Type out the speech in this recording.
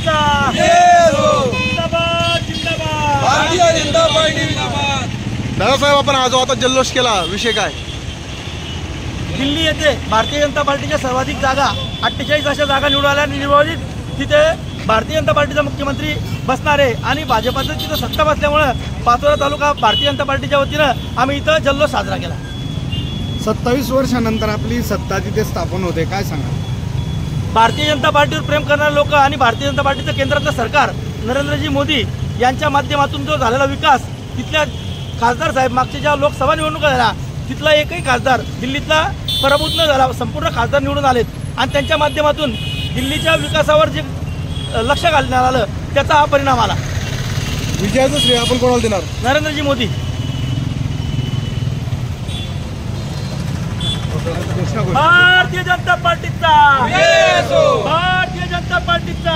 पार्टीचा जिंदाबाद जिंदाबाद भारतीय जनता पार्टी जिंदाबाद। दादासाहेब, आपण आज आता जल्लोष केला, विषय काय? दिल्ली येथे भारतीय जनता पार्टीच्या सर्वाधिक जागा 48 अशा जागा निवडून आल्या आणि निर्वाचित तिथे भारतीय जनता पार्टीचा मुख्यमंत्री बसणार आहे आणि भाजपाचं तिथं सत्ता बसल्यामुळं पाचोरा तालुका भारतीय जनता पार्टीच्या वतीनं आम्ही इथं जल्लोष साजरा केला। 27 वर्षानंतर आपली सत्ता तिथे स्थापन होते, काय सांगा? भारतीय जनता पार्टीवर प्रेम करणारे लोक आणि भारतीय जनता पार्टीचं केंद्रातलं सरकार नरेंद्रजी मोदी यांच्या माध्यमातून जो झालेला विकास, तिथल्या खासदार साहेब मागच्या ज्या लोकसभा निवडणुका झाल्या तिथला एकही खासदार दिल्लीतला पराभूत न झाला, संपूर्ण खासदार निवडून आलेत आणि त्यांच्या माध्यमातून दिल्लीच्या विकासावर जे लक्ष घालण्यात आलं त्याचा हा परिणाम आला। विजयाचं श्रेय आपण कोणाला देणार? नरेंद्रजी मोदी। भारतीय जनता पार्टीचा भारतीय जनता पार्टीचा